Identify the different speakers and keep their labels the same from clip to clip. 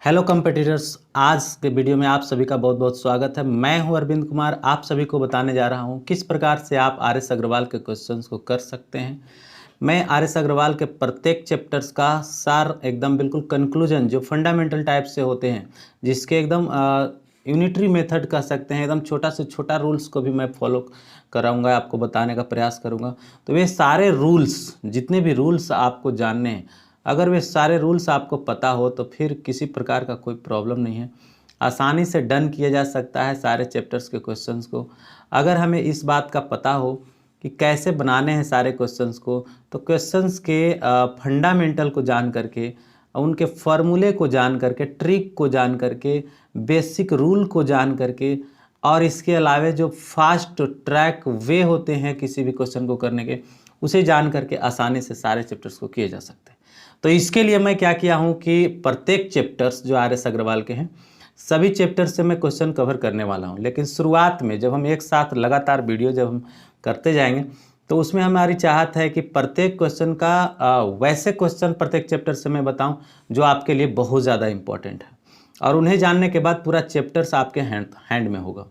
Speaker 1: Hello competitors, आज के video में आप सभी का बहुत बहुत स्वागत है। मैं हूं अरविंद कुमार। आप सभी को बताने जा रहा हूं किस प्रकार से आप आर एस अग्रवाल के क्वेश्चंस को कर सकते हैं। मैं आर एस अग्रवाल के प्रत्येक चैप्टर्स का सार एकदम बिल्कुल कंक्लूजन जो फंडामेंटल टाइप से होते हैं, जिसके एकदम यूनिटरी मेथड कह सकते हैं, एकदम छोटा से छोटा रूल्स को भी मैं फॉलो कराऊंगा, आपको बताने का प्रयास करूंगा। तो ये सारे रूल्स, जितने भी रूल्स आपको जानने हैं, अगर वे सारे रूल्स आपको पता हो तो फिर किसी प्रकार का कोई प्रॉब्लम नहीं है। आसानी से डन किया जा सकता है सारे चैप्टर्स के क्वेश्चंस को। अगर हमें इस बात का पता हो कि कैसे बनाने हैं सारे क्वेश्चंस को, तो क्वेश्चंस के फंडामेंटल को जान करके, उनके फॉर्मूले को जान करके, ट्रिक को जान करके, बेसिक रूल को जान करके, और इसके अलावा जो फास्ट ट्रैक वे होते हैं किसी भी क्वेश्चन को करने के, उसे जान करके आसानी से सारे चैप्टर्स को किए जा सकते हैं। तो इसके लिए मैं क्या किया हूँ कि प्रत्येक चैप्टर्स जो आर एस अग्रवाल के हैं, सभी चैप्टर्स से मैं क्वेश्चन कवर करने वाला हूँ। लेकिन शुरुआत में जब हम एक साथ लगातार वीडियो जब हम करते जाएंगे, तो उसमें हमारी चाहत है कि प्रत्येक क्वेश्चन का वैसे क्वेश्चन प्रत्येक चैप्टर से मैं बताऊं जो आपके लिए बहुत ज़्यादा इंपॉर्टेंट है, और उन्हें जानने के बाद पूरा चैप्टर्स आपके हैंड में होगा।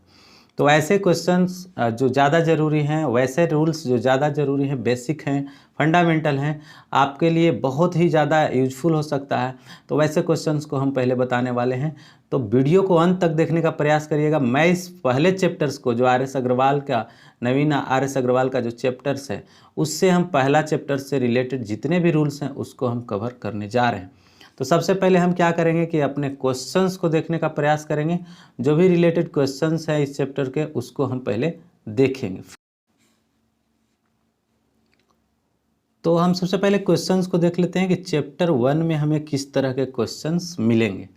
Speaker 1: तो ऐसे क्वेश्चंस जो ज़्यादा ज़रूरी हैं, वैसे रूल्स जो ज़्यादा ज़रूरी हैं, बेसिक हैं, फंडामेंटल हैं, आपके लिए बहुत ही ज़्यादा यूजफुल हो सकता है। तो वैसे क्वेश्चंस को हम पहले बताने वाले हैं, तो वीडियो को अंत तक देखने का प्रयास करिएगा। मैं इस पहले चैप्टर्स को जो आर एस अग्रवाल का, नवीन आर एस अग्रवाल का जो चैप्टर्स है, उससे हम पहला चैप्टर से रिलेटेड जितने भी रूल्स हैं उसको हम कवर करने जा रहे हैं। तो सबसे पहले हम क्या करेंगे कि अपने क्वेश्चंस को देखने का प्रयास करेंगे। जो भी रिलेटेड क्वेश्चंस हैं इस चैप्टर के, उसको हम पहले देखेंगे। तो हम सबसे पहले क्वेश्चंस को देख लेते हैं कि चैप्टर 1 में हमें किस तरह के क्वेश्चंस मिलेंगे।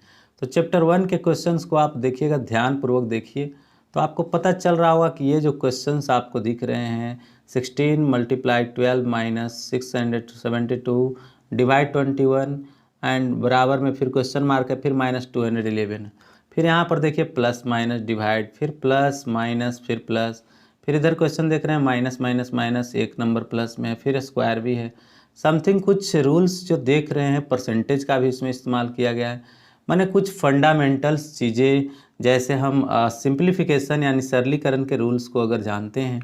Speaker 1: तो चैप्टर 1 के क्वेश्चंस को आप देखिएगा, ध्यानपूर्वक देखिए, तो आपको पता चल रहा होगा कि ये जो क्वेश्चंस आपको दिख रहे हैं, 16 × 12 - 672 डिवाइड 21 एंड बराबर में फिर क्वेश्चन मार्क है, फिर -211 है। फिर यहाँ पर देखिए प्लस माइनस डिवाइड, फिर प्लस माइनस, फिर प्लस, फिर इधर क्वेश्चन देख रहे हैं माइनस माइनस माइनस, एक नंबर प्लस में है, फिर स्क्वायर भी है। समथिंग कुछ रूल्स जो देख रहे हैं, परसेंटेज का भी इसमें इस्तेमाल किया गया है। माने कुछ फंडामेंटल्स चीज़ें, जैसे हम सिंप्लीफिकेशन यानी सरलीकरण के रूल्स को अगर जानते हैं,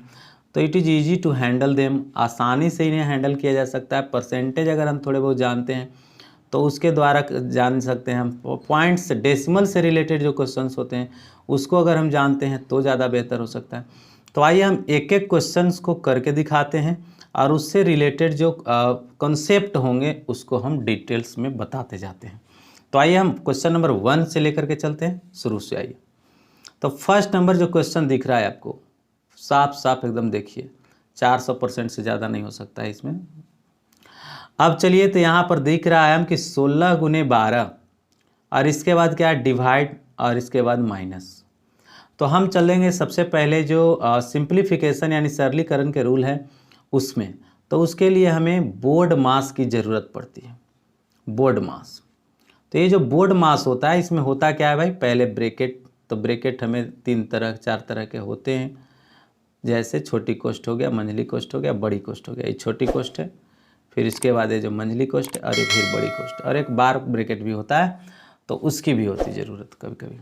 Speaker 1: तो it is easy to handle them, आसानी से इन्हें हैंडल किया जा सकता है। परसेंटेज अगर हम थोड़े बहुत जानते हैं तो उसके द्वारा जान सकते हैं हम। पॉइंट्स, डेसिमल से रिलेटेड जो क्वेश्चंस होते हैं, उसको अगर हम जानते हैं तो ज़्यादा बेहतर हो सकता है। तो आइए हम एक एक क्वेश्चंस को करके दिखाते हैं, और उससे रिलेटेड जो कॉन्सेप्ट होंगे उसको हम डिटेल्स में बताते जाते हैं। तो आइए हम क्वेश्चन नंबर 1 से लेकर के चलते हैं, शुरू से आइए। तो फर्स्ट नंबर जो क्वेश्चन दिख रहा है आपको, साफ साफ एकदम देखिए, 400% से ज़्यादा नहीं हो सकता है इसमें। अब चलिए, तो यहाँ पर दिख रहा है हम कि 16 × 12, और इसके बाद क्या है, डिवाइड, और इसके बाद माइनस। तो हम चलेंगे सबसे पहले जो सिंप्लीफिकेशन यानी सरलीकरण के रूल है उसमें। तो उसके लिए हमें बोर्ड मास की ज़रूरत पड़ती है, बोर्ड मास। तो ये जो बोर्ड मास होता है, इसमें होता क्या है भाई, पहले ब्रैकेट। तो ब्रैकेट हमें 3 तरह 4 तरह के होते हैं, जैसे छोटी कोष्ठ हो गया, मंझली कोष्ठ हो गया, बड़ी कोष्ठ हो गया। ये छोटी कोष्ठ है, फिर इसके बाद ये जो मंझली कोष्ठ है, और ये फिर बड़ी कोष्ठ, और एक बार ब्रैकेट भी होता है, तो उसकी भी होती ज़रूरत कभी कभी।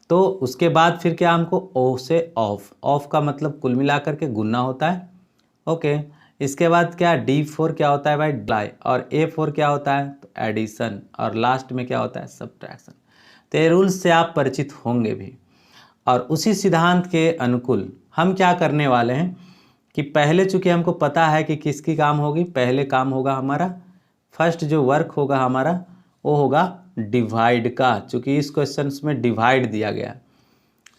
Speaker 1: तो उसके बाद फिर क्या, हमको ओ से ऑफ, ऑफ का मतलब कुल मिलाकर के गुना होता है। ओके, इसके बाद क्या, D4 क्या होता है भाई, डिवाइड, और A4 क्या होता है, तो एडिशन, और लास्ट में क्या होता है, सब्ट्रैक्शन। तो ये रूल्स से आप परिचित होंगे भी, और उसी सिद्धांत के अनुकूल हम क्या करने वाले हैं कि पहले चूँकि हमको पता है कि किसकी काम होगी, पहले काम होगा हमारा, फर्स्ट जो वर्क होगा हमारा वो होगा डिवाइड का। चूँकि इस क्वेश्चन में डिवाइड दिया गया है,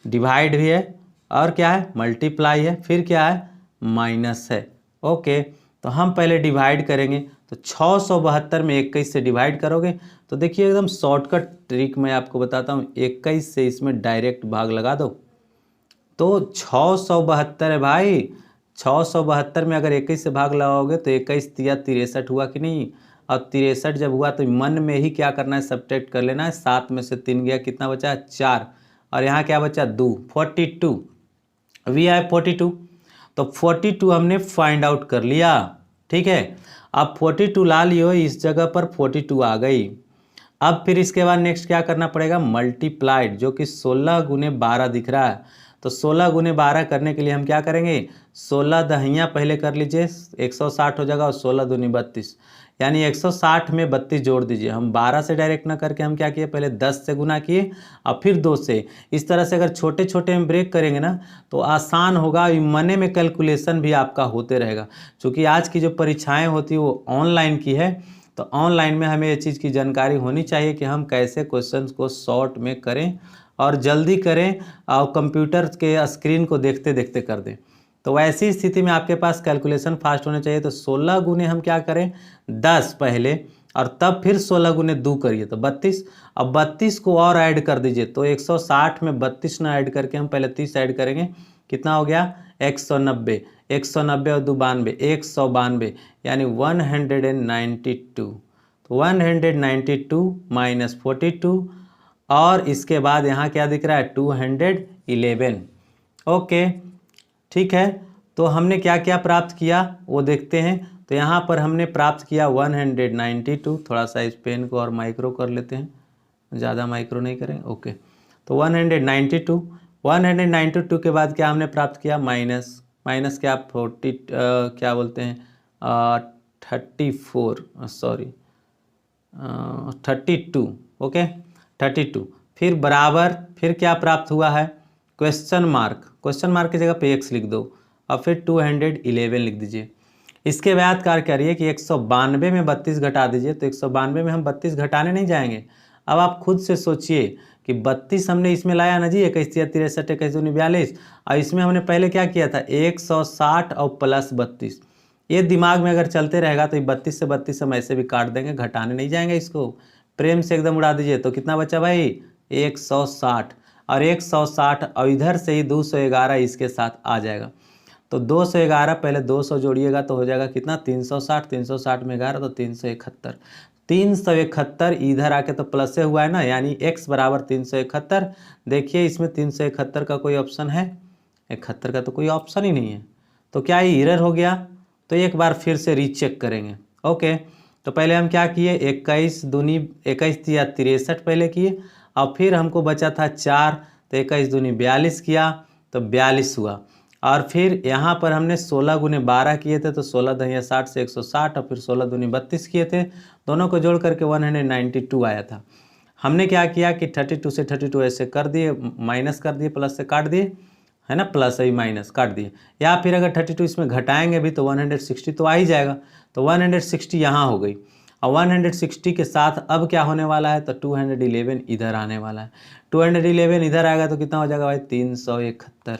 Speaker 1: डिवाइड भी है, और क्या है, मल्टीप्लाई है, फिर क्या है, माइनस है। ओके, तो हम पहले डिवाइड करेंगे। तो 672 में 21 से डिवाइड करोगे, तो देखिए एकदम शॉर्टकट ट्रिक मैं आपको बताता हूँ, 21 से इसमें डायरेक्ट भाग लगा दो, तो 672 है भाई। 672 में अगर 21 से भाग लगाओगे तो 21 तिया 63 हुआ कि नहीं, और 63 जब हुआ तो मन में ही क्या करना है, सब्ट्रैक्ट कर लेना है। 7 में से 3 गया, कितना बचा, 4, और यहाँ क्या बचा, 2, 42, वी आई 42। तो 42 हमने फाइंड आउट कर लिया, ठीक है। अब 42 ला लियो, इस जगह पर 42 आ गई, अब फिर इसके बाद नेक्स्ट क्या करना पड़ेगा, मल्टीप्लाइड, जो कि 16 गुने 12 दिख रहा है। तो 16 गुने 12 करने के लिए हम क्या करेंगे, 16 दहियाँ पहले कर लीजिए, 160 हो जाएगा, और 16 दूनी 32, यानी 160 में 32 जोड़ दीजिए। हम 12 से डायरेक्ट ना करके हम क्या किए, पहले 10 से गुना किए और फिर 2 से। इस तरह से अगर छोटे छोटे हम ब्रेक करेंगे ना तो आसान होगा, मने में कैलकुलेशन भी आपका होते रहेगा। क्योंकि आज की जो परीक्षाएँ होती है वो ऑनलाइन की है, तो ऑनलाइन में हमें ये चीज़ की जानकारी होनी चाहिए कि हम कैसे क्वेश्चंस को शॉर्ट में करें और जल्दी करें और कंप्यूटर के स्क्रीन को देखते देखते कर दें। तो वैसी स्थिति में आपके पास कैलकुलेशन फास्ट होना चाहिए। तो 16 गुने हम क्या करें, 10 पहले, और तब फिर 16 गुने 2 करिए तो 32। अब 32 को और ऐड कर दीजिए, तो 160 में 32 ना ऐड करके हम पहले 30 ऐड करेंगे, कितना हो गया 190, 190 और 2 92, 192, यानी 192। तो 192 माइनस 42, और इसके बाद यहाँ क्या दिख रहा है 211। ओके ठीक है, तो हमने क्या क्या प्राप्त किया वो देखते हैं। तो यहाँ पर हमने प्राप्त किया 192, थोड़ा सा इस पेन को और माइक्रो कर लेते हैं, ज़्यादा माइक्रो नहीं करें। ओके, तो 192 के बाद क्या हमने प्राप्त किया, माइनस क्या 40 क्या बोलते हैं 34, सॉरी 32। ओके 32, फिर बराबर, फिर क्या प्राप्त हुआ है, क्वेश्चन मार्क की जगह पे x लिख दो और फिर 211 लिख दीजिए। इसके बाद कार्य करिए कि 192 में 32 घटा दीजिए। तो 192 में हम 32 घटाने नहीं जाएंगे। अब आप खुद से सोचिए कि 32 हमने इसमें लाया ना जी, 21 63 21 दूनी 42, और इसमें हमने पहले क्या किया था 160 और प्लस 32। ये दिमाग में अगर चलते रहेगा तो 32 से 32 हम ऐसे भी काट देंगे, घटाने नहीं जाएंगे, इसको प्रेम से एकदम उड़ा दीजिए। तो कितना बचा भाई 160, और 160 और इधर से ही 211 इसके साथ आ जाएगा। तो 211 पहले 200 जोड़िएगा तो हो जाएगा कितना 360, 360 में 11 तो 371, 371 इधर आके तो प्लस से हुआ है ना, यानी x बराबर 371। देखिए इसमें 371 का कोई ऑप्शन है, 71 का तो कोई ऑप्शन ही नहीं है, तो क्या ये एरर हो गया। तो एक बार फिर से रीचेक करेंगे। ओके, तो पहले हम क्या किए 21 दूनी 21 या 63 पहले किए, और फिर हमको बचा था 4, तो 21 दूनी 42 किया तो 42 हुआ। और फिर यहाँ पर हमने 16 गुने 12 किए थे, तो 16 दहिया 60 से 160, और फिर 16 दूनी 32 किए थे, दोनों को जोड़ करके 192 आया था। हमने क्या किया कि 32 से 32 ऐसे कर दिए, माइनस कर दिए, प्लस से काट दिए, है ना, प्लस ही माइनस काट दिए, या फिर अगर 32 इसमें घटाएंगे भी तो 160 तो आ ही जाएगा। तो 160 यहाँ हो गई, और 160 के साथ अब क्या होने वाला है, तो 211 इधर आने वाला है। 211 इधर आएगा तो कितना हो जाएगा भाई 371।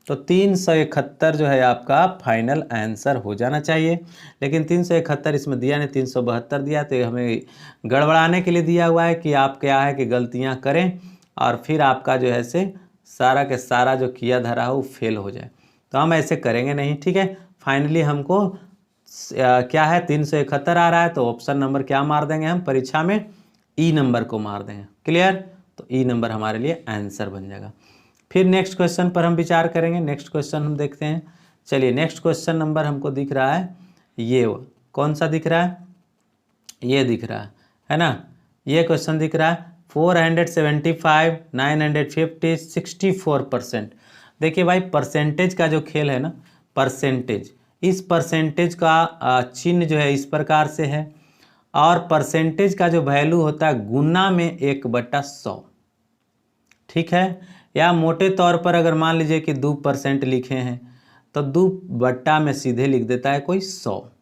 Speaker 1: तो 371 जो है आपका फाइनल आंसर हो जाना चाहिए, लेकिन 371 इसमें दिया नहीं, 372 दिया। तो हमें गड़बड़ाने के लिए दिया हुआ है कि आप क्या है कि गलतियाँ करें और फिर आपका जो है से सारा के सारा जो किया धरा हो वो फेल हो जाए। तो हम ऐसे करेंगे नहीं, ठीक है। फाइनली हमको क्या है 371 आ रहा है, तो ऑप्शन नंबर क्या मार देंगे हम परीक्षा में, ई नंबर को मार देंगे। क्लियर, तो ई नंबर हमारे लिए आंसर बन जाएगा। फिर नेक्स्ट क्वेश्चन पर हम विचार करेंगे। नेक्स्ट क्वेश्चन हम देखते हैं। चलिए नेक्स्ट क्वेश्चन नंबर हमको दिख रहा है, ये कौन सा दिख रहा है, ये दिख रहा है ना, ये क्वेश्चन दिख रहा है 475 950 64%। देखिए भाई परसेंटेज का जो खेल है ना, परसेंटेज, इस परसेंटेज का चिन्ह जो है इस प्रकार से है, और परसेंटेज का जो वैल्यू होता है गुना में 1/100, ठीक है। या मोटे तौर पर अगर मान लीजिए कि 2% लिखे हैं तो 2 में सीधे लिख देता है कोई 100।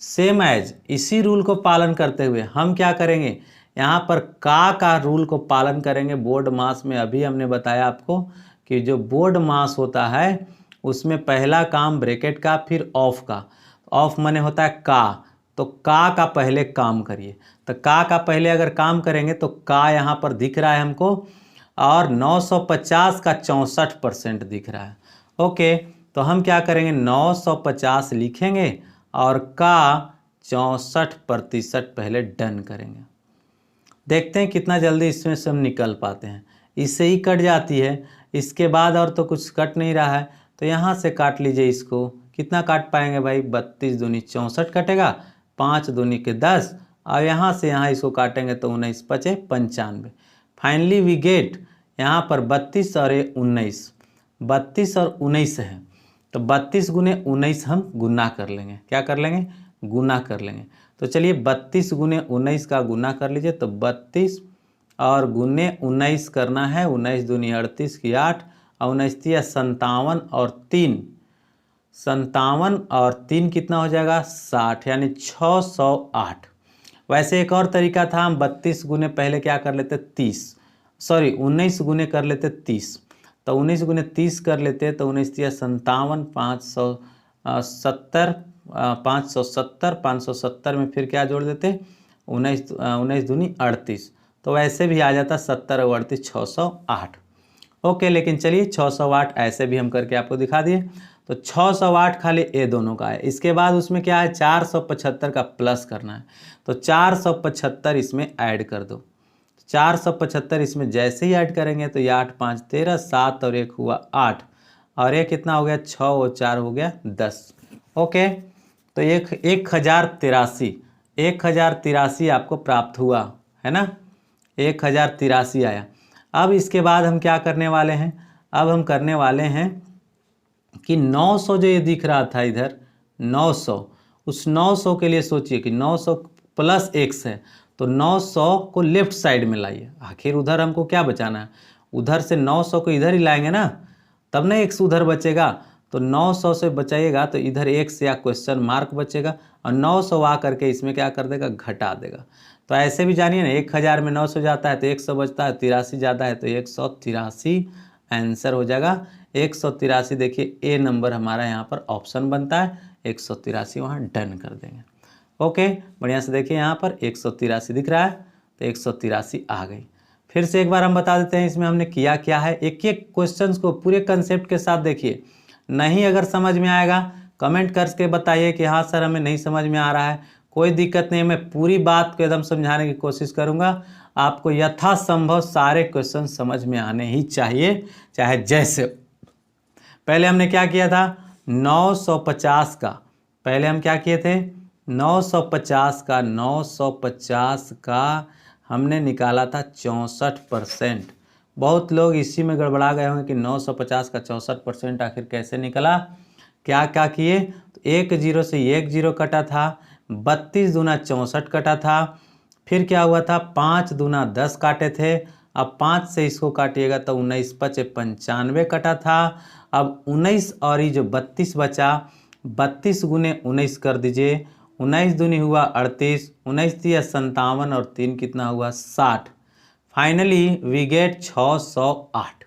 Speaker 1: सेम एज इसी रूल को पालन करते हुए हम क्या करेंगे, यहाँ पर का रूल को पालन करेंगे। बोर्ड मास में अभी हमने बताया आपको कि जो बोर्ड मास होता है उसमें पहला काम ब्रैकेट का, फिर ऑफ का। ऑफ माने होता है का, तो का पहले काम करिए। तो का पहले अगर काम करेंगे तो का यहाँ पर दिख रहा है हमको, और 950 का 64% दिख रहा है। ओके, तो हम क्या करेंगे 950 लिखेंगे और का 64% पहले डन करेंगे। देखते हैं कितना जल्दी इसमें से हम निकल पाते हैं। इससे ही कट जाती है, इसके बाद और तो कुछ कट नहीं रहा है, तो यहाँ से काट लीजिए इसको। कितना काट पाएंगे भाई 32 दूनी 64 कटेगा, 5 दूनी के 10, और यहाँ से यहाँ इसको काटेंगे तो 19 पचे 95। फाइनली वी गेट यहाँ पर 32 और 19, 32 और 19 है, तो 32 गुने 19 हम गुना कर लेंगे। क्या कर लेंगे? गुना कर लेंगे। तो चलिए 32 गुने 19 का गुना कर लीजिए। तो 32 और गुने 19 करना है, 19 दूनी 38 की 8 और 19 तिया 57 और 3, 57 और 3 कितना हो जाएगा? 60, यानी 608। वैसे एक और तरीका था, हम 32 गुने पहले क्या कर लेते 19 गुने कर लेते 30। तो 19 गुने 30 कर लेते तो 19 तिया 57, 570, 570 में फिर क्या जोड़ देते 19 दूनी 38। तो वैसे भी आ जाता 70 और 38 608। ओके, लेकिन चलिए 608 ऐसे भी हम करके आपको दिखा दिए। तो 608 खाली ए दोनों का है। इसके बाद उसमें क्या है 475 का प्लस करना है। तो 475 इसमें ऐड कर दो। 475 इसमें जैसे ही ऐड करेंगे तो ये 8 5 13, 7 और 1 हुआ 8 और ये कितना हो गया 6 और 4 हो गया 10। ओके, तो 1083 आपको प्राप्त हुआ है ना, 1083 आया। अब इसके बाद हम क्या करने वाले हैं? अब हम करने वाले हैं कि 900 जो ये दिख रहा था इधर 900, उस 900 के लिए सोचिए कि 900 प्लस x है, तो 900 को लेफ्ट साइड में लाइए। आखिर उधर हमको क्या बचाना है? उधर से 900 को इधर ही लाएंगे ना, तब ना x उधर बचेगा। तो 900 से बचाइएगा तो इधर x या क्वेश्चन मार्क बचेगा और 900 आ करके इसमें क्या कर देगा? घटा देगा। तो ऐसे भी जानिए ना, 1000 में 900 जाता है तो 100 बचता है, 83 ज़्यादा है तो 183 आंसर हो जाएगा। 183 देखिए ए नंबर हमारा यहाँ पर ऑप्शन बनता है, 183 वहाँ डन कर देंगे। ओके, बढ़िया से देखिए यहाँ पर 183 दिख रहा है, तो 183 आ गई। फिर से एक बार हम बता देते हैं इसमें हमने किया क्या है। एक एक क्वेश्चंस को पूरे कंसेप्ट के साथ देखिए। नहीं अगर समझ में आएगा कमेंट करके बताइए कि हाँ सर हमें नहीं समझ में आ रहा है, कोई दिक्कत नहीं, मैं पूरी बात को एकदम समझाने की कोशिश करूँगा। आपको यथासंभव सारे क्वेश्चन समझ में आने ही चाहिए, चाहे जैसे। पहले हमने क्या किया था 950 का, पहले हम क्या किए थे 950 का हमने निकाला था 64%। बहुत लोग इसी में गड़बड़ा गए होंगे कि 950 का 64% आखिर कैसे निकला। क्या क्या किए? तो 1 0 से 1 0 कटा था, 32 दूना 64 कटा था, फिर क्या हुआ था 5 दूना 10 काटे थे। अब 5 से इसको काटिएगा तो 19 पचे 95 कटा था। अब 19 और ये जो 32 बचा, 32 गुने 19 कर दीजिए, 19 दूनी हुआ 38, 19 तिया 57 और 3 कितना हुआ 60। Finally we get 608।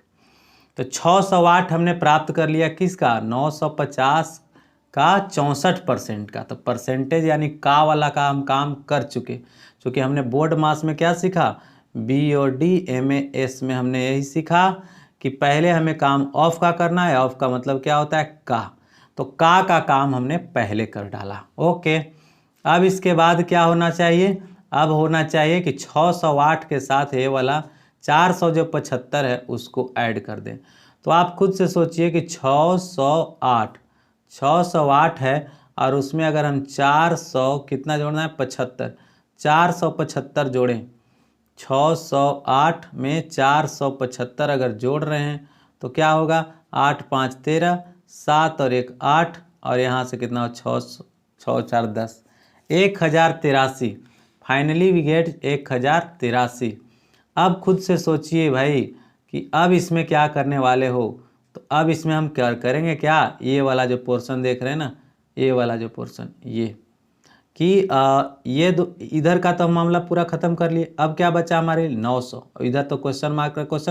Speaker 1: तो 608 हमने प्राप्त कर लिया किसका? 950 का 64% का। तो परसेंटेज यानी का वाला का हम काम कर चुके, क्योंकि हमने बोर्ड मास में क्या सीखा, BOD MAS में हमने यही सीखा कि पहले हमें काम ऑफ का करना है। ऑफ का मतलब क्या होता है? का। तो का काम हमने पहले कर डाला। ओके, अब इसके बाद क्या होना चाहिए? अब होना चाहिए कि 608 के साथ ये वाला 475 है उसको ऐड कर दें। तो आप खुद से सोचिए कि 608 है और उसमें अगर हम 400 कितना जोड़ना है 75, 475 जोड़ें। 608 में 475 अगर जोड़ रहे हैं तो क्या होगा 8 5 13, 7 और 1 8 और यहाँ से कितना हो 6 4 10, 1083। Finally we get 1083। अब खुद से सोचिए भाई कि अब इसमें क्या करने वाले हो। तो अब इसमें हम क्या करेंगे, क्या ये वाला जो पोर्शन देख रहे हैं ना, ये वाला जो पोर्शन ये कि ये इधर का तो मामला पूरा ख़त्म कर लिए। अब क्या बचा हमारे 900, इधर तो क्वेश्चन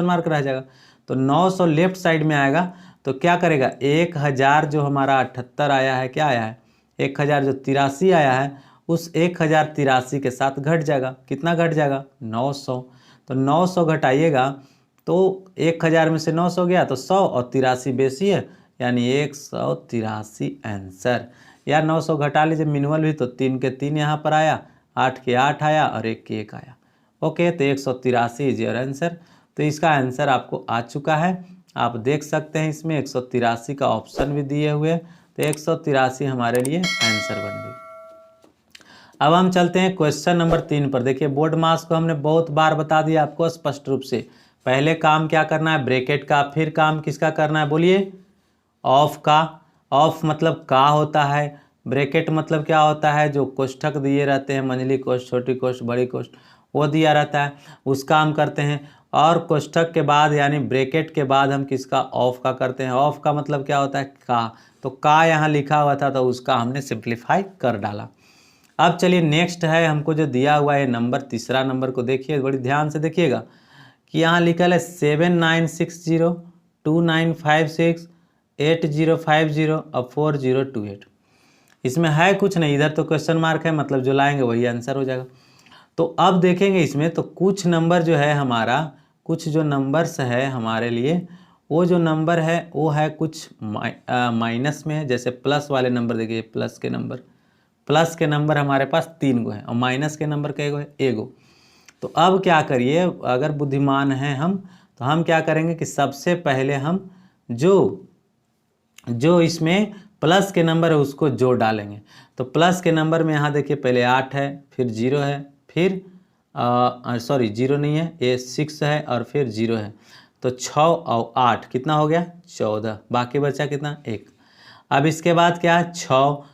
Speaker 1: मार्क रह जाएगा। तो 900 लेफ्ट साइड में आएगा तो क्या करेगा 1000 जो हमारा 78 आया है, क्या आया है 1000 जो 83 आया है, उस 1083 के साथ घट जाएगा। कितना घट जाएगा 900। तो 900 घटाइएगा तो 1000 में से 900 गया तो 100 और 83 बेसी है, यानी 183 आंसर। या 900 घटा लीजिए मिनिमल भी, तो 3 के 3 यहाँ पर आया, 8 के 8 आया और 1 के 1 आया। ओके, तो 183 इज योर आंसर। तो इसका आंसर आपको आ चुका है, आप देख सकते हैं इसमें 183 का ऑप्शन भी दिए हुए, तो 183 हमारे लिए आंसर बन गई। अब हम चलते हैं क्वेश्चन नंबर 3 पर। देखिए बोर्ड मास को हमने बहुत बार बता दिया आपको स्पष्ट रूप से। पहले काम क्या करना है, ब्रैकेट का, फिर काम किसका करना है बोलिए, ऑफ का। ऑफ मतलब का होता है, ब्रैकेट मतलब क्या होता है, जो कोष्ठक दिए रहते हैं, मंझली कोष्ठ, छोटी कोष्ठ, बड़ी कोष्ठ, वो दिया रहता है, उसका हम करते हैं। और कोष्ठक के बाद यानी ब्रैकेट के बाद हम किसका, ऑफ का करते हैं। ऑफ का मतलब क्या होता है, का। तो का यहाँ लिखा हुआ था तो उसका हमने सिंप्लीफाई कर डाला। अब चलिए नेक्स्ट है, हमको जो दिया हुआ है नंबर, तीसरा नंबर को देखिए, बड़ी ध्यान से देखिएगा कि यहाँ लिखा है 796029568050 और 4028। इसमें है कुछ नहीं, इधर तो क्वेश्चन मार्क है, मतलब जो लाएंगे वही आंसर हो जाएगा। तो अब देखेंगे इसमें तो कुछ नंबर जो है हमारा, कुछ जो नंबर्स है हमारे लिए, वो जो नंबर है वो है कुछ माइनस में है। जैसे प्लस वाले नंबर देखिए, प्लस के नंबर हमारे पास 3 गो हैं और माइनस के नंबर कै गो है, एगो। तो अब क्या करिए, अगर बुद्धिमान हैं हम तो हम क्या करेंगे कि सबसे पहले हम जो इसमें प्लस के नंबर है उसको जोड़ डालेंगे। तो प्लस के नंबर में यहाँ देखिए पहले 8 है, फिर 0 है, फिर सॉरी 0 नहीं है, ये 6 है और फिर 0 है। तो 6 और 8 कितना हो गया, 14। बाकी बचा कितना, 1। अब इसके बाद क्या है, 6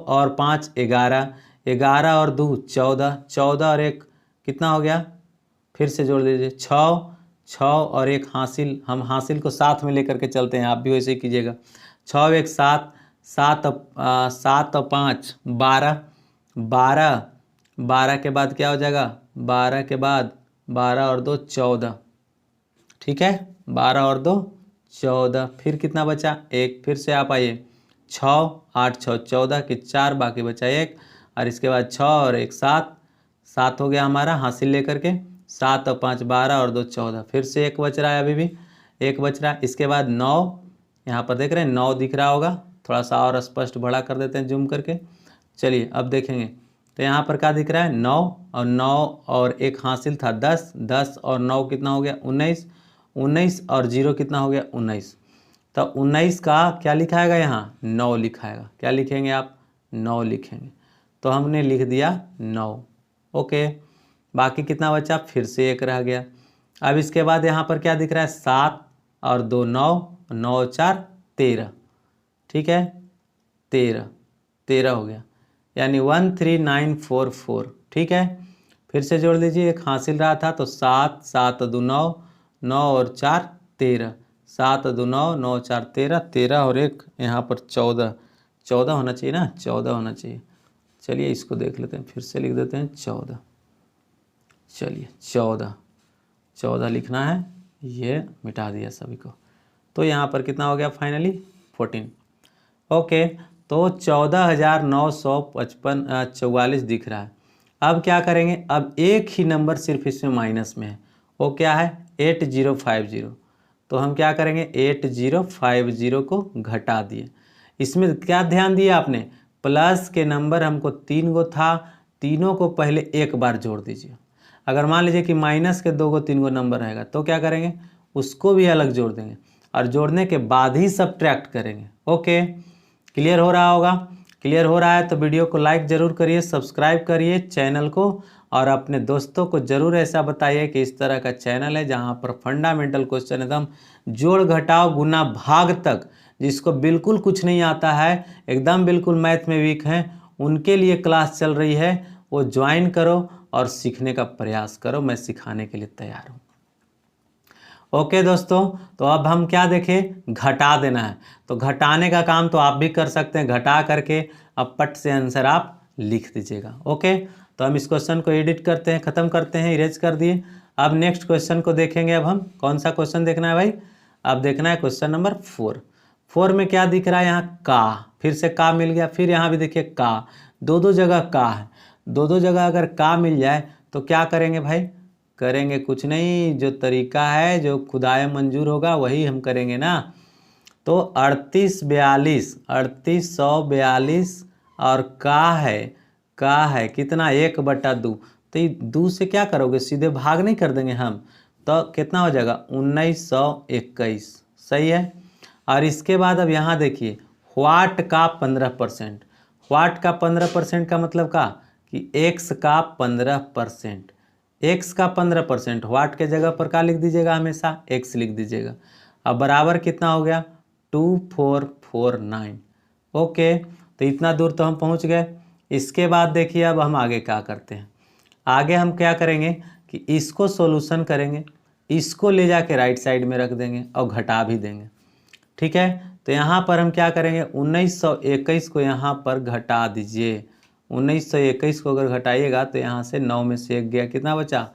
Speaker 1: और 5 11, 11 और 2 14, 14 और 1 कितना हो गया, फिर से जोड़ दीजिए 6 और 1 हासिल, हम हासिल को साथ में लेकर के चलते हैं, आप भी वैसे ही कीजिएगा। 6 और 1 7, 7 और 5 12, 12 के बाद क्या हो जाएगा, 12 के बाद 12 और 2 14, ठीक है, 12 और 2 14, फिर कितना बचा, 1। फिर से आप आइए, 6 8 6 14 के 4, बाकी बचा 1, और इसके बाद 6 और 1 7 हो गया हमारा हासिल लेकर के, 7 और 5 12 और 2 14, फिर से 1 बच रहा है, अभी भी 1 बच रहा है। इसके बाद 9, यहाँ पर देख रहे हैं 9 दिख रहा होगा, थोड़ा सा और स्पष्ट बड़ा कर देते हैं जूम करके। चलिए अब देखेंगे तो यहाँ पर क्या दिख रहा है, 9 और 9 और 1 हासिल था 10, 10 और 9 कितना हो गया, 19, 19 और 0 कितना हो गया, 19। तो 19 का क्या लिखाएगा, यहाँ 9 लिखाएगा। क्या लिखेंगे आप, 9 लिखेंगे। तो हमने लिख दिया 9, ओके। बाकी कितना बचा, फिर से 1 रह गया। अब इसके बाद यहाँ पर क्या दिख रहा है, 7 और 2 9, 9 4 13, ठीक है, 13 हो गया, यानी 13944, ठीक है। फिर से जोड़ लीजिए, एक हासिल रहा था तो 7, 7 2 9, 9 और 4 13, 7 2 9, 9 4 13, 13 और 1 यहाँ पर 14, 14 होना चाहिए ना, 14 होना चाहिए। चलिए इसको देख लेते हैं, फिर से लिख देते हैं 14। चलिए 14 लिखना है, ये मिटा दिया सभी को। तो यहाँ पर कितना हो गया फाइनली, 14, ओके। तो 14,944 दिख रहा है। अब क्या करेंगे, अब एक ही नंबर सिर्फ इसमें माइनस में है, वो क्या है, 8050। तो हम क्या करेंगे, 8050 को घटा दिए। इसमें क्या ध्यान दिया आपने, प्लस के नंबर हमको 3 गो था, तीनों को पहले एक बार जोड़ दीजिए। अगर मान लीजिए कि माइनस के 2 गो 3 गो नंबर रहेगा तो क्या करेंगे, उसको भी अलग जोड़ देंगे और जोड़ने के बाद ही सब्ट्रैक्ट करेंगे, ओके। क्लियर हो रहा होगा, क्लियर हो रहा है तो वीडियो को लाइक ज़रूर करिए, सब्सक्राइब करिए चैनल को, और अपने दोस्तों को ज़रूर ऐसा बताइए कि इस तरह का चैनल है जहां पर फंडामेंटल क्वेश्चन एकदम जोड़ घटाव गुना भाग तक, जिसको बिल्कुल कुछ नहीं आता है, एकदम बिल्कुल मैथ में वीक हैं, उनके लिए क्लास चल रही है। वो ज्वाइन करो और सीखने का प्रयास करो, मैं सिखाने के लिए तैयार हूँ। ओके दोस्तों, तो अब हम क्या देखें, घटा देना है। तो घटाने का काम तो आप भी कर सकते हैं, घटा करके अब पट से आंसर आप लिख दीजिएगा, ओके। तो हम इस क्वेश्चन को एडिट करते हैं, ख़त्म करते हैं, इरेज कर दिए। अब नेक्स्ट क्वेश्चन को देखेंगे। अब हम कौन सा क्वेश्चन देखना है भाई, अब देखना है क्वेश्चन नंबर 4 में क्या दिख रहा है, यहाँ का, फिर से का मिल गया, फिर यहाँ भी देखिए का, दो जगह का है। दो जगह अगर का मिल जाए तो क्या करेंगे भाई, करेंगे कुछ नहीं, जो तरीका है, जो खुदाए मंजूर होगा वही हम करेंगे ना। तो 3842 और का है कितना, 1/2। तो ये 2 से क्या करोगे, सीधे भाग नहीं कर देंगे हम, तो कितना हो जाएगा, 1921, सही है। और इसके बाद अब यहाँ देखिए, व्हाट का 15%, व्हाट का 15% का मतलब का कि x का 15%, x का 15%, वाट के जगह पर क्या लिख दीजिएगा, हमेशा x लिख दीजिएगा। अब बराबर कितना हो गया, 2449। ओके, तो इतना दूर तो हम पहुंच गए। इसके बाद देखिए अब हम आगे क्या करते हैं। आगे हम क्या करेंगे कि इसको सॉल्यूशन करेंगे, इसको ले जाके राइट साइड में रख देंगे और घटा भी देंगे। ठीक है, तो यहाँ पर हम क्या करेंगे, 1921 को यहाँ पर घटा दीजिए। 1921 को अगर घटाइएगा तो यहाँ से 9 में से 1 गया, कितना बचा,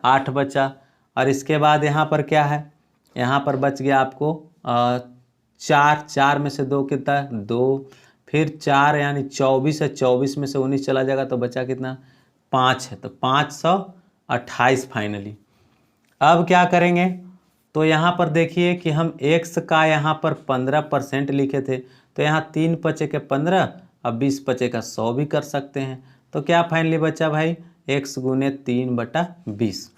Speaker 1: 8 बचा। और इसके बाद यहाँ पर क्या है, यहाँ पर बच गया आपको 4, 4 में से 2 कितना, 2, फिर 4 यानी 24 है, 24 में से 19 चला जाएगा तो बचा कितना, 5 है, तो 528 फाइनली। अब क्या करेंगे, तो यहाँ पर देखिए कि हम x का यहाँ पर 15% लिखे थे, तो यहाँ 3 पचे के 15, अब 20 पचे का 100 भी कर सकते हैं। तो क्या फाइनली बचा भाई, x गुने 3/20।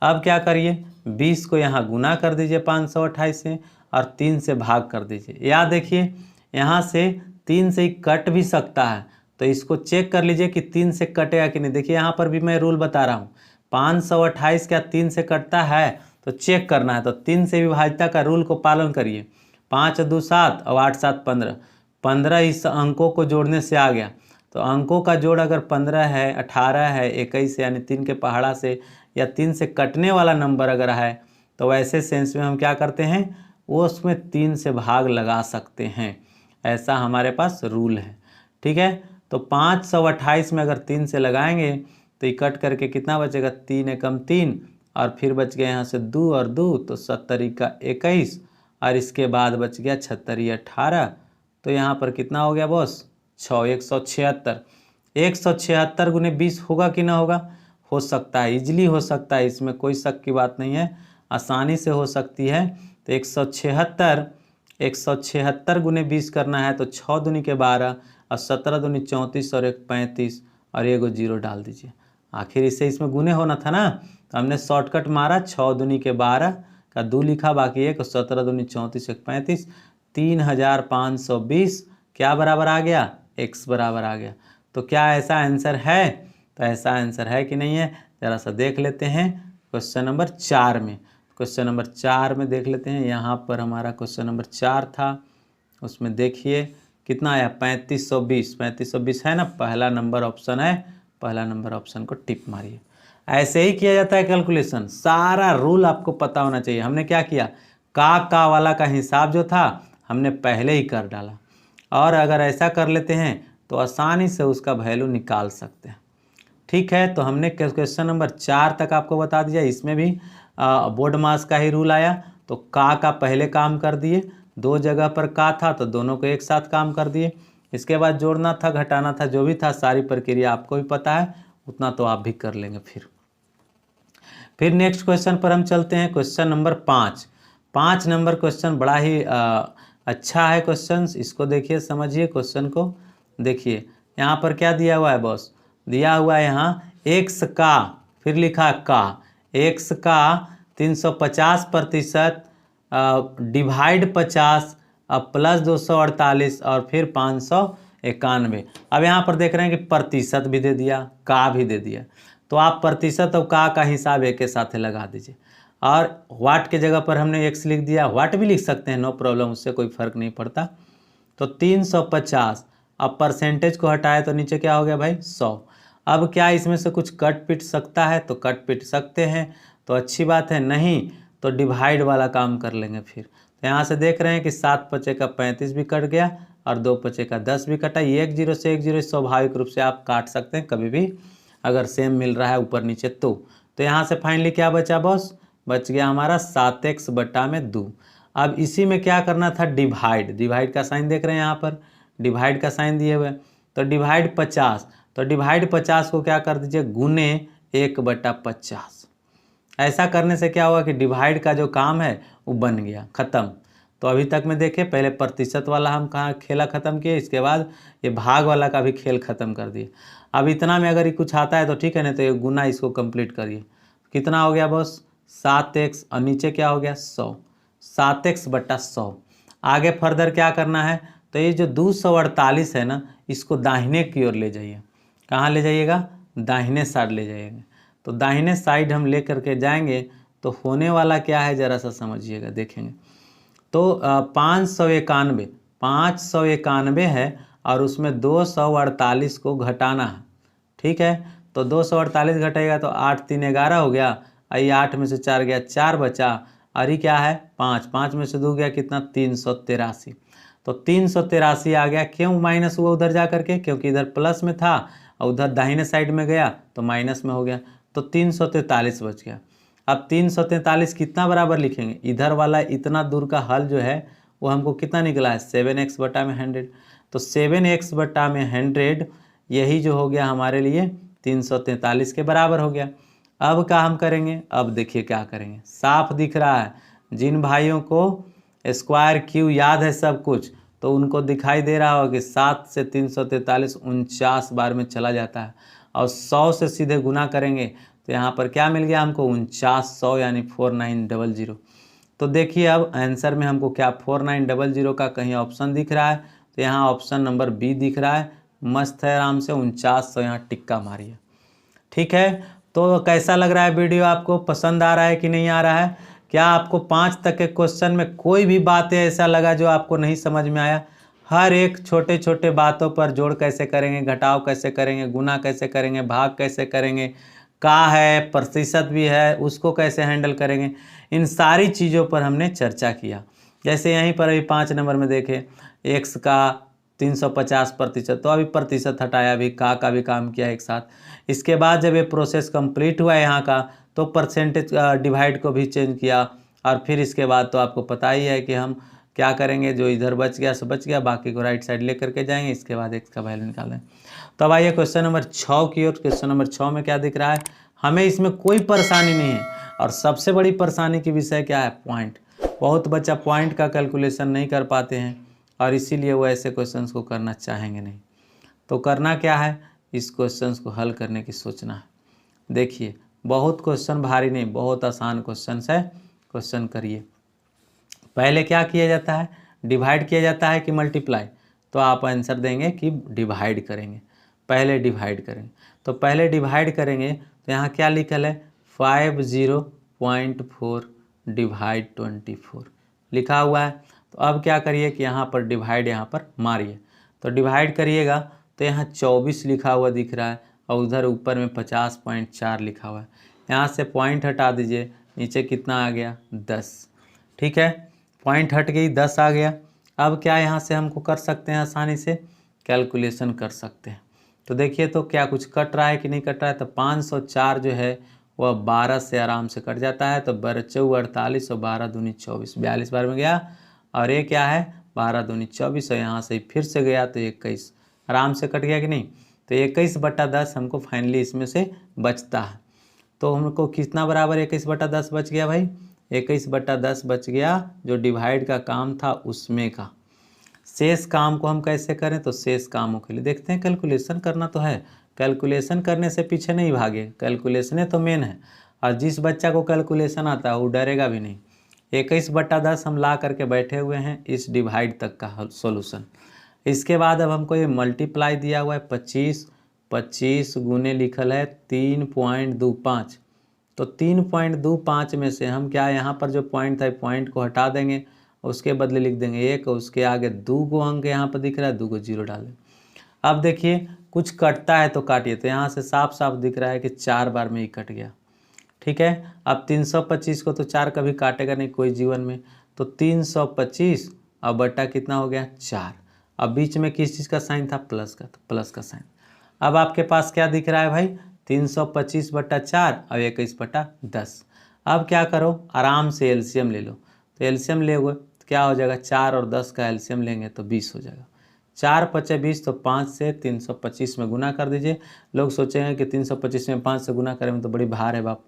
Speaker 1: अब क्या करिए, 20 को यहाँ गुना कर दीजिए 528 से और 3 से भाग कर दीजिए। या देखिए यहाँ से 3 से ही कट भी सकता है, तो इसको चेक कर लीजिए कि 3 से कटेगा कि नहीं। देखिए यहाँ पर भी मैं रूल बता रहा हूँ, 528 क्या 3 से कटता है, तो चेक करना है तो 3 से विभाज्यता का रूल को पालन करिए। 5 2 7 और 8 7 15, 15 इस अंकों को जोड़ने से आ गया। तो अंकों का जोड़ अगर 15 है, 18 है, 21 यानी 3 के पहाड़ा से या 3 से कटने वाला नंबर अगर है, तो वैसे सेंस में हम क्या करते हैं, वो उसमें 3 से भाग लगा सकते हैं। ऐसा हमारे पास रूल है। ठीक है, तो 528 में अगर 3 से लगाएंगे तो ये कट करके कितना बचेगा, 3 एकम 3 और फिर बच गया यहाँ से 2 और 2, तो 70 का 21 और इसके बाद बच गया 76 18, तो यहाँ पर कितना हो गया बॉस, 6, 176। 176 गुने 20 होगा कि ना होगा, हो सकता है, इजली हो सकता है, इसमें कोई शक की बात नहीं है, आसानी से हो सकती है। तो 176 गुने 20 करना है तो 6 दूनी के 12 और 17 दूनी 34 और 1 35 और एगो 0 डाल दीजिए। आखिर इससे इसमें गुने होना था ना, तो हमने शॉर्टकट मारा, 6 दूनी के 12 का 2 लिखा, बाकी 1, 17 दूनी 34 1 35, 3520 क्या बराबर आ गया, x बराबर आ गया। तो क्या ऐसा आंसर है, तो ऐसा आंसर है कि नहीं है, ज़रा सा देख लेते हैं क्वेश्चन नंबर 4 में। क्वेश्चन नंबर 4 में देख लेते हैं, यहाँ पर हमारा क्वेश्चन नंबर 4 था, उसमें देखिए कितना आया, 3520। 3520 है ना, पहला नंबर ऑप्शन है, पहला नंबर ऑप्शन को टिक मारिए। ऐसे ही किया जाता है कैलकुलेशन, सारा रूल आपको पता होना चाहिए। हमने क्या किया, का वाला का हिसाब जो था हमने पहले ही कर डाला, और अगर ऐसा कर लेते हैं तो आसानी से उसका वैल्यू निकाल सकते हैं। ठीक है, तो हमने क्वेश्चन नंबर 4 तक आपको बता दिया। इसमें भी बोर्ड मास का ही रूल आया, तो का पहले काम कर दिए, 2 जगह पर का था तो दोनों को एक साथ काम कर दिए। इसके बाद जोड़ना था, घटाना था, जो भी था सारी प्रक्रिया आपको भी पता है, उतना तो आप भी कर लेंगे। फिर नेक्स्ट क्वेश्चन पर हम चलते हैं, क्वेश्चन नंबर 5। 5 नंबर क्वेश्चन बड़ा ही अच्छा है क्वेश्चन, इसको देखिए, समझिए क्वेश्चन को। देखिए यहाँ पर क्या दिया हुआ है बॉस, दिया हुआ है यहाँ x का, फिर लिखा का, x का 350% डिवाइड 50 अब प्लस 248 और फिर 591। अब यहाँ पर देख रहे हैं कि प्रतिशत भी दे दिया, का भी दे दिया, तो आप प्रतिशत और का हिसाब एक के साथ लगा दीजिए। और वाट के जगह पर हमने x लिख दिया, वाट भी लिख सकते हैं, नो प्रॉब्लम, उससे कोई फर्क नहीं पड़ता। तो 350, अब परसेंटेज को हटाए तो नीचे क्या हो गया भाई, 100। अब क्या इसमें से कुछ कट पिट सकता है, तो कट पिट सकते हैं, तो अच्छी बात है, नहीं तो डिवाइड वाला काम कर लेंगे। फिर तो यहाँ से देख रहे हैं कि 7 पचे का 35 भी कट गया और 2 पचे का 10 भी कटा। ये 1 0 से 1 0 स्वाभाविक रूप से आप काट सकते हैं कभी भी, अगर सेम मिल रहा है ऊपर नीचे तो यहाँ से फाइनली क्या बचा बॉस, बच गया हमारा 7x बटा में 2। अब इसी में क्या करना था, डिवाइड का साइन देख रहे हैं यहाँ पर, डिवाइड का साइन दिए हुए, तो डिवाइड 50, तो डिवाइड 50 को क्या कर दीजिए, गुने 1/50। ऐसा करने से क्या हुआ कि डिवाइड का जो काम है वो बन गया, ख़त्म। तो अभी तक में देखें, पहले प्रतिशत वाला हम कहाँ खेला ख़त्म किए, इसके बाद ये भाग वाला का भी खेल ख़त्म कर दिए। अब इतना में अगर ये कुछ आता है तो ठीक है, नहीं तो ये गुना इसको कंप्लीट करिए। कितना हो गया बॉस, 7x और नीचे क्या हो गया, 100, 7x बटा 100। आगे फर्दर क्या करना है, तो ये जो 248 है ना, इसको दाहिने की ओर ले जाइए। कहाँ ले जाइएगा, दाहिने साइड ले जाएंगे। तो दाहिने साइड हम ले करके जाएंगे तो होने वाला क्या है ज़रा सा समझिएगा, देखेंगे तो 591 है और उसमें 248 को घटाना है। ठीक है, तो 248 घटेगा तो 8 3 11 हो गया, ये 8 में से 4 गया, 4 बचा, और ये क्या है 5, 5 में से 2 गया कितना 383। तो 383 आ गया। क्यों माइनस हुआ उधर जा करके? क्योंकि इधर प्लस में था और उधर दाहिने साइड में गया तो माइनस में हो गया, तो 343 बच गया। अब 343 कितना बराबर लिखेंगे? इधर वाला इतना दूर का हल जो है वो हमको कितना निकला है 7x बटा में 100। तो 7x बटा में 100 यही जो हो गया हमारे लिए 343 के बराबर हो गया। अब क्या हम करेंगे? अब देखिए क्या करेंगे, साफ दिख रहा है। जिन भाइयों को स्क्वायर क्यू याद है सब कुछ, तो उनको दिखाई दे रहा होगा कि 7 से 343 49 बार में चला जाता है, और 100 से सीधे गुना करेंगे तो यहाँ पर क्या मिल गया हमको 4900 यानी 4900। तो देखिए अब आंसर में हमको क्या 4900 का कहीं ऑप्शन दिख रहा है? तो यहाँ ऑप्शन नंबर बी दिख रहा है। मस्त है, आराम से 4900 यहाँ टिक्का मारिए। ठीक है, तो कैसा लग रहा है वीडियो? आपको पसंद आ रहा है कि नहीं आ रहा है? क्या आपको 5 तक के क्वेश्चन में कोई भी बातें ऐसा लगा जो आपको नहीं समझ में आया? हर एक छोटे छोटे बातों पर जोड़ कैसे करेंगे, घटाव कैसे करेंगे, गुना कैसे करेंगे, भाग कैसे करेंगे, का है प्रतिशत भी है उसको कैसे हैंडल करेंगे, इन सारी चीज़ों पर हमने चर्चा किया। जैसे यहीं पर अभी 5 नंबर में देखें, एक्स का 350%, तो अभी प्रतिशत हटाया, अभी का भी काम किया एक साथ। इसके बाद जब ये प्रोसेस कंप्लीट हुआ यहाँ का तो परसेंटेज डिवाइड को भी चेंज किया, और फिर इसके बाद तो आपको पता ही है कि हम क्या करेंगे, जो इधर बच गया सो बच गया, बाकी को राइट साइड लेकर के जाएंगे। इसके बाद एक्स का वैल्यू निकालें। तो अब आइए क्वेश्चन नंबर 6 की ओर। क्वेश्चन नंबर 6 में क्या दिख रहा है? हमें इसमें कोई परेशानी नहीं है, और सबसे बड़ी परेशानी की विषय क्या है? पॉइंट। बहुत बच्चा पॉइंट का कैलकुलेशन नहीं कर पाते हैं, और इसीलिए वो ऐसे क्वेश्चंस को करना चाहेंगे नहीं। तो करना क्या है? इस क्वेश्चंस को हल करने की सोचना है। देखिए बहुत क्वेश्चन भारी नहीं, बहुत आसान क्वेश्चन है। क्वेश्चन करिए। पहले क्या किया जाता है? डिवाइड किया जाता है कि मल्टीप्लाई? तो आप आंसर देंगे कि डिवाइड करेंगे। पहले डिवाइड करेंगे, तो पहले डिवाइड करेंगे तो यहाँ क्या लिखल है 50.4 डिवाइड 24 लिखा हुआ है। तो अब क्या करिए कि यहाँ पर डिवाइड यहाँ पर मारिए। तो डिवाइड करिएगा तो यहाँ 24 लिखा हुआ दिख रहा है, और उधर ऊपर में 50.4 लिखा हुआ है। यहाँ से पॉइंट हटा दीजिए, नीचे कितना आ गया 10। ठीक है, पॉइंट हट गई 10 आ गया। अब क्या यहाँ से हमको कर सकते हैं, आसानी से कैलकुलेशन कर सकते हैं। तो देखिए तो क्या कुछ कट रहा है कि नहीं कट रहा है? तो 504 जो है वह 12 से आराम से कट जाता है। तो 12 48 और 12 दूनी 24, 42 बार में गया। और ये क्या है 12 दूनी 24, और यहाँ से फिर से गया तो 21, आराम से कट गया कि नहीं? तो 21/10 हमको फाइनली इसमें से बचता है। तो हमको कितना बराबर 21/10 बच गया भाई? 21/10 बच गया, जो डिवाइड का काम था उसमें का। शेष काम को हम कैसे करें? तो शेष कामों के लिए देखते हैं, कैलकुलेशन करना तो है, कैलकुलेशन करने से पीछे नहीं भागे, कैलकुलेशन तो मेन है। और जिस बच्चा को कैलकुलेशन आता है वो डरेगा भी नहीं। 21/10 हम ला करके बैठे हुए हैं इस डिवाइड तक का सॉल्यूशन। इसके बाद अब हमको ये मल्टीप्लाई दिया हुआ है 25 गुने लिखल है 3.25। तो 3.25 में से हम क्या, यहाँ पर जो पॉइंट था पॉइंट को हटा देंगे, उसके बदले लिख देंगे 1, उसके आगे 2 को अंक यहाँ पर दिख रहा है, 2 को 0 डाल दें। अब देखिए कुछ कटता है तो काटिए, तो यहाँ से साफ साफ दिख रहा है कि 4 बार में ही कट गया। ठीक है, अब 325 को तो 4 कभी काटेगा नहीं कोई जीवन में, तो 325 अब बट्टा कितना हो गया 4। अब बीच में किस चीज़ का साइन था? प्लस का, तो प्लस का साइन। अब आपके पास क्या दिख रहा है भाई? 325/4 और 21/10। अब क्या करो, आराम से एलसीएम ले लो। तो एलसीएम लेंगे तो क्या हो जाएगा, 4 और 10 का एलसीएम लेंगे तो 20 हो जाएगा। 4 5 20, तो 5 से 325 में गुना कर दीजिए। लोग सोचेंगे कि 325 में 5 से गुना करें तो बड़ी भार है बाप।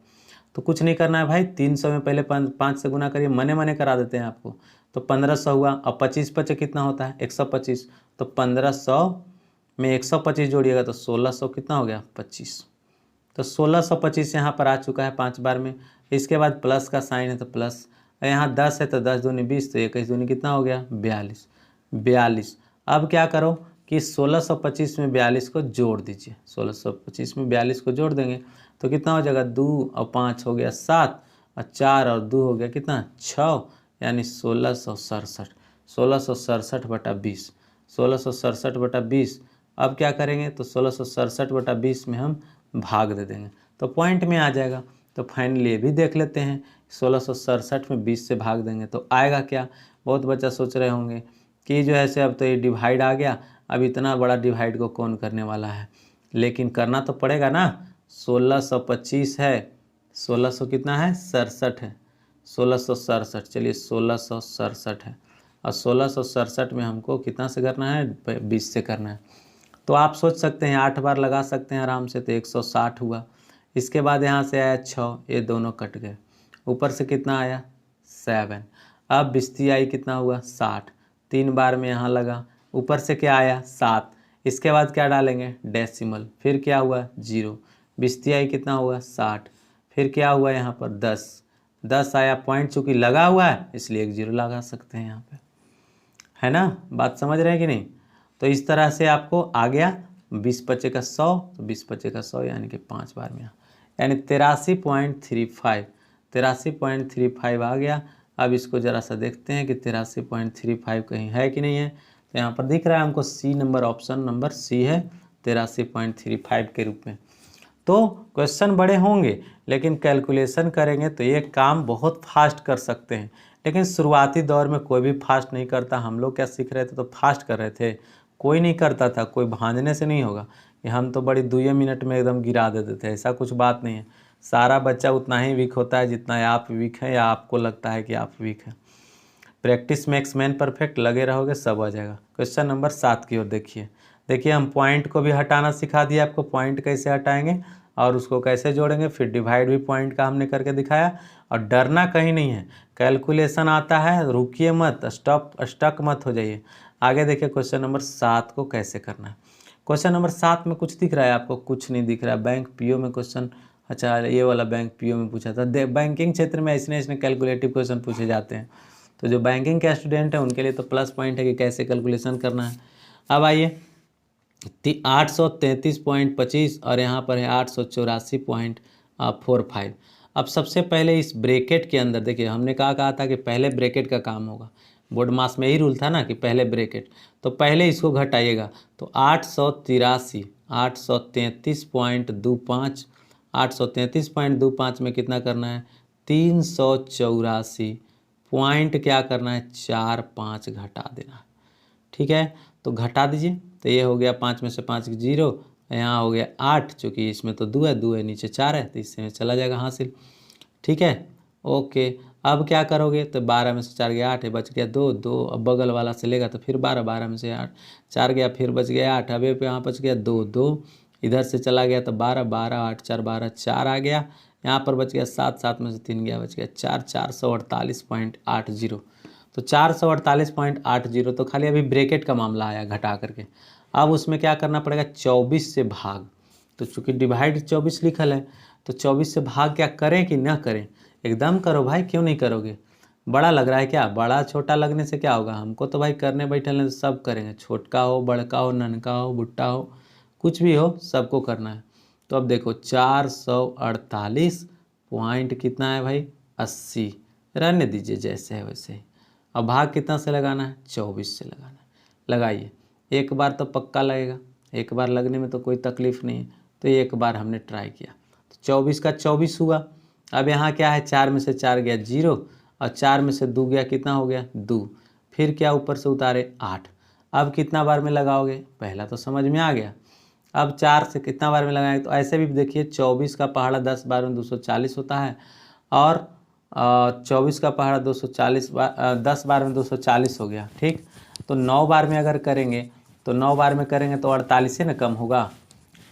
Speaker 1: तो कुछ नहीं करना है भाई, 300 में पहले 5 से गुना करिए, मने मने करा देते हैं आपको। तो 1500 हुआ। अब 25 5 कितना होता है 125, तो 1500 में 125 जोड़िएगा तो 1600 कितना हो गया 25। तो 1625 यहाँ पर आ चुका है 5 बार में। इसके बाद प्लस का साइन है तो प्लस, यहाँ 10 है तो 10 दूनी 20, तो 21 दूनी कितना हो गया 42। अब क्या करो कि 1625 में 42 को जोड़ दीजिए। 1625 में 42 को जोड़ देंगे तो कितना हो जाएगा, 2 और 5 हो गया 7 और 4 और 2 हो गया कितना 6, यानी 1667। 1667/20, 1667/20। अब क्या करेंगे तो 1667/20 में हम भाग दे देंगे तो पॉइंट में आ जाएगा। तो फाइनली ये भी देख लेते हैं, 1667 में 20 से भाग देंगे तो आएगा क्या। बहुत बच्चा सोच रहे होंगे कि जो है से अब तो ये डिवाइड आ गया, अब इतना बड़ा डिवाइड को कौन करने वाला है, लेकिन करना तो पड़ेगा ना। 1625 है, 1600 कितना है 67 है, 1667, चलिए 1667 है और 1667 में हमको कितना से करना है, 20 से करना है। तो आप सोच सकते हैं 8 बार लगा सकते हैं आराम से, तो 160 हुआ। इसके बाद यहाँ से आया 6, ये दोनों कट गए, ऊपर से कितना आया 7। अब बिस्ती आई कितना हुआ 60, 3 बार में यहाँ लगा, ऊपर से क्या आया 7। इसके बाद क्या डालेंगे डेसिमल, फिर क्या हुआ 0, बिस्ती आई कितना हुआ 60, फिर क्या हुआ यहाँ पर 10 आया, पॉइंट चूँकि लगा हुआ है इसलिए एक 0 लगा सकते हैं यहाँ पे, है ना। बात समझ रहे हैं कि नहीं। तो इस तरह से आपको आ गया 20 बचे का 100, तो 20 बचे का 100 यानी कि 5 बार में, यानी 83.35, 83.35 आ गया। अब इसको ज़रा सा देखते हैं कि 83.35 कहीं है कि नहीं है। तो यहाँ पर दिख रहा है हमको C number, option number C है 83.35 के रूप में। तो क्वेश्चन बड़े होंगे लेकिन कैलकुलेशन करेंगे तो ये काम बहुत फास्ट कर सकते हैं, लेकिन शुरुआती दौर में कोई भी फास्ट नहीं करता। हम लोग क्या सीख रहे थे तो फास्ट कर रहे थे, कोई नहीं करता था, कोई भांजने से नहीं होगा कि हम तो बड़ी 2 मिनट में एकदम गिरा देते थे, ऐसा कुछ बात नहीं है। सारा बच्चा उतना ही वीक होता है जितना आप वीक हैं या आपको लगता है कि आप वीक हैं। प्रैक्टिस मेक्स मैन परफेक्ट, लगे रहोगे सब आ जाएगा। क्वेश्चन नंबर 7 की ओर देखिए हम पॉइंट को भी हटाना सिखा दिया आपको, पॉइंट कैसे हटाएंगे और उसको कैसे जोड़ेंगे, फिर डिवाइड भी पॉइंट का हमने करके दिखाया। और डरना कहीं नहीं है, कैलकुलेशन आता है, रुकिए मत, स्टक मत हो जाइए। आगे देखिए क्वेश्चन नंबर 7 को कैसे करना है। क्वेश्चन नंबर 7 में कुछ दिख रहा है आपको, कुछ नहीं दिख रहा है। बैंक पीओ में क्वेश्चन, अच्छा ये वाला बैंक पीओ में पूछा था। बैंकिंग क्षेत्र में ऐसे कैलकुलेटिव क्वेश्चन पूछे जाते हैं, तो जो बैंकिंग के स्टूडेंट हैं उनके लिए तो प्लस पॉइंट है कि कैसे कैलकुलेशन करना है। अब आइए 833.25 और यहाँ पर है 884.45। अब सबसे पहले इस ब्रैकेट के अंदर देखिए, हमने कहा था कि पहले ब्रैकेट का काम होगा, बोर्ड मास में यही रूल था ना कि पहले ब्रैकेट, तो पहले इसको घटाइएगा। तो 833.25, 833.25 में कितना करना है 384 पॉइंट, क्या करना है 4-5 घटा देना, ठीक है। तो घटा दीजिए, तो ये हो गया 5 में से 5 0, यहाँ हो गया 8, चूँकि इसमें तो 2 है नीचे 4 है तो इससे चला जाएगा हासिल, ठीक है ओके। अब क्या करोगे तो 12 में से 4 गया 8 है, बच गया 2, अब बगल वाला से लेगा तो फिर 12 में से 8 4 गया, फिर बच गया 8, अब यहाँ बच गया 2, इधर से चला गया तो 12, 8 4 12, 4 आ गया, यहाँ पर बच गया 7 में से 3 गया, बच गया 4, 448.80। तो 448.80 तो खाली अभी ब्रैकेट का मामला आया घटा करके। अब उसमें क्या करना पड़ेगा 24 से भाग, तो चूँकि डिवाइड 24 लिखल है तो 24 से भाग क्या करें कि ना करें, एकदम करो भाई, क्यों नहीं करोगे। बड़ा लग रहा है क्या, बड़ा छोटा लगने से क्या होगा, हमको तो भाई करने बैठे हैं तो सब करेंगे, छोटका हो बड़का हो ननका हो बुट्टा हो कुछ भी हो सबको करना है। तो अब देखो 448 पॉइंट कितना है भाई 80, रहने दीजिए जैसे है वैसे ही। अब भाग कितना से लगाना है 24 से लगाना है, लगाइए। एक बार तो पक्का लगेगा, एक बार लगने में तो कोई तकलीफ़ नहीं है, तो एक बार हमने ट्राई किया तो 24 का 24 हुआ। अब यहाँ क्या है 4 में से 4 गया 0 और 4 में से 2 गया कितना हो गया 2, फिर क्या ऊपर से उतारे 8। अब कितना बार में लगाओगे, पहला तो समझ में आ गया। अब 4 से कितना बार में लगाएंगे, तो ऐसे भी देखिए 24 का पहाड़ा 10 बार में 240 होता है और 24 का पहाड़ा 240 10 बार में 240 हो गया, ठीक। तो 9 बार में अगर करेंगे तो 9 बार में करेंगे तो 48 से ना कम होगा,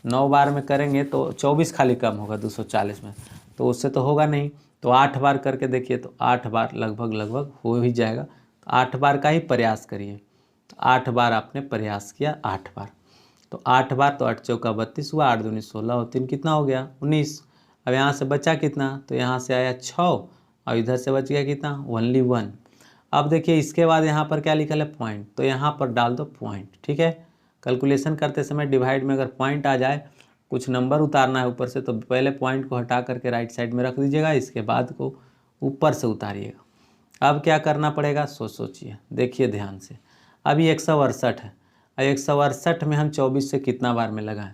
Speaker 1: 9 बार में करेंगे तो 24 खाली कम होगा 240 में, तो उससे तो होगा नहीं। तो 8 बार करके देखिए, तो 8 बार लगभग हो ही जाएगा। तो 8 बार का ही प्रयास करिए, तो 8 बार आपने प्रयास किया 8 बार, तो 8 बार तो 8 चौका 32 हुआ, 8 दूनी 16 और 3 कितना हो गया 19। अब यहाँ से बचा कितना, तो यहाँ से आया 6 और इधर से बच गया कितना ओनली 1। अब देखिए इसके बाद यहाँ पर क्या लिखा है पॉइंट, तो यहाँ पर डाल दो पॉइंट, ठीक है। कैलकुलेशन करते समय डिवाइड में अगर पॉइंट आ जाए, कुछ नंबर उतारना है ऊपर से, तो पहले पॉइंट को हटा करके राइट साइड में रख दीजिएगा, इसके बाद को ऊपर से उतारिएगा। अब क्या करना पड़ेगा, सोचिए, देखिए ध्यान से। अभी 168 है, और 168 में हम 24 से कितना बार में लगाएं?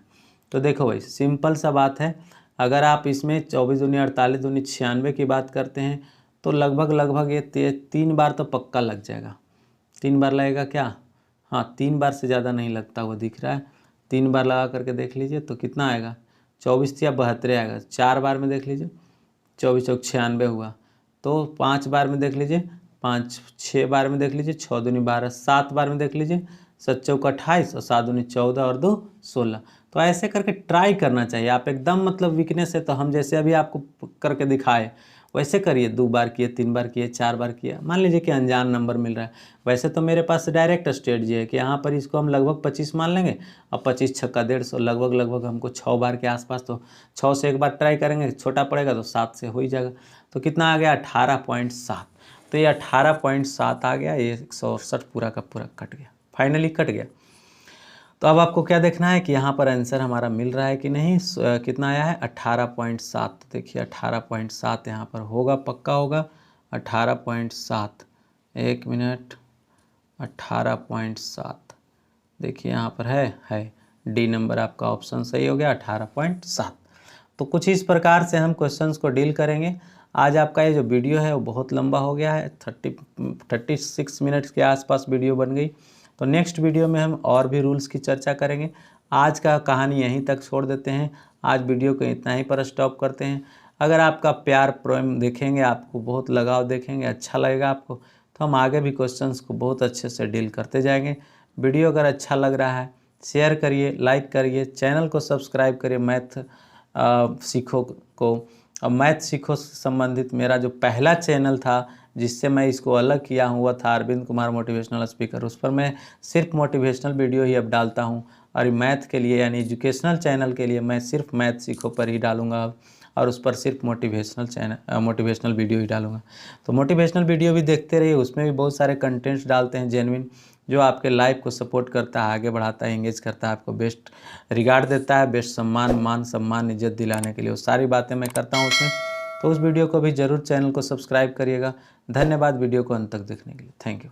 Speaker 1: तो देखो भाई, सिंपल सा बात है, अगर आप इसमें 24 दूनी 48 दूनी 96 की बात करते हैं तो लगभग ये 3 बार तो पक्का लग जाएगा। 3 बार लगेगा क्या? हाँ, 3 बार से ज़्यादा नहीं लगता हुआ दिख रहा है। 3 बार लगा करके देख लीजिए तो कितना आएगा, 24 या 72 आएगा। 4 बार में देख लीजिए, 24 चौक 96 हुआ। तो 5 बार में देख लीजिए, 6 बार में देख लीजिए, 6 दूनी 12, 7 बार में देख लीजिए, 7 चौक 28 और 7 दूनी 14 और 2 16। तो ऐसे करके ट्राई करना चाहिए। आप एकदम मतलब वीकनेस है तो हम जैसे अभी आपको करके दिखाए वैसे करिए। 2 बार किए, 3 बार किए, 4 बार किए। मान लीजिए कि अनजान नंबर मिल रहा है, वैसे तो मेरे पास डायरेक्ट स्ट्रेटजी है कि यहाँ पर इसको हम लगभग 25 मान लेंगे और 25 छक्का 150, लगभग हमको 6 बार के आसपास। तो 6 से एक बार ट्राई करेंगे, छोटा पड़ेगा तो 7 से हो ही जाएगा। तो कितना आ गया, 18.7। तो ये 18.7 आ गया, ये 168 पूरा का पूरा कट गया, फाइनली कट गया। तो अब आपको क्या देखना है कि यहाँ पर आंसर हमारा मिल रहा है कि नहीं। कितना आया है, 18.7। तो देखिए 18.7 यहाँ पर होगा, पक्का होगा 18.7। 1 मिनट, 18.7 देखिए यहाँ पर है डी नंबर आपका ऑप्शन सही हो गया, 18.7। तो कुछ इस प्रकार से हम क्वेश्चंस को डील करेंगे। आज आपका ये जो वीडियो है वो बहुत लंबा हो गया है, 36 मिनट्स के आसपास वीडियो बन गई। तो नेक्स्ट वीडियो में हम और भी रूल्स की चर्चा करेंगे। आज का कहानी यहीं तक छोड़ देते हैं, आज वीडियो को इतना ही पर स्टॉप करते हैं। अगर आपका प्यार प्रेम देखेंगे, आपको बहुत लगाव देखेंगे, अच्छा लगेगा आपको, तो हम आगे भी क्वेश्चंस को बहुत अच्छे से डील करते जाएंगे। वीडियो अगर अच्छा लग रहा है शेयर करिए, लाइक करिए, चैनल को सब्सक्राइब करिए। मैथ सीखो को, और मैथ सीखो से संबंधित मेरा जो पहला चैनल था जिससे मैं इसको अलग किया हुआ था, अरविंद कुमार मोटिवेशनल स्पीकर, उस पर मैं सिर्फ मोटिवेशनल वीडियो ही अब डालता हूं। और मैथ के लिए यानी एजुकेशनल चैनल के लिए मैं सिर्फ मैथ सीखो पर ही डालूंगा अब, और उस पर सिर्फ मोटिवेशनल वीडियो ही डालूंगा। तो मोटिवेशनल वीडियो भी देखते रहिए, उसमें भी बहुत सारे कंटेंट्स डालते हैं जेन्युइन, जो आपके लाइफ को सपोर्ट करता है, आगे बढ़ाता है, एंगेज करता है, आपको बेस्ट रिगार्ड देता है, बेस्ट मान सम्मान इज्जत दिलाने के लिए वो सारी बातें मैं करता हूँ उसमें। तो उस वीडियो को भी ज़रूर चैनल को सब्सक्राइब करिएगा। धन्यवाद वीडियो को अंत तक देखने के लिए। Thank you.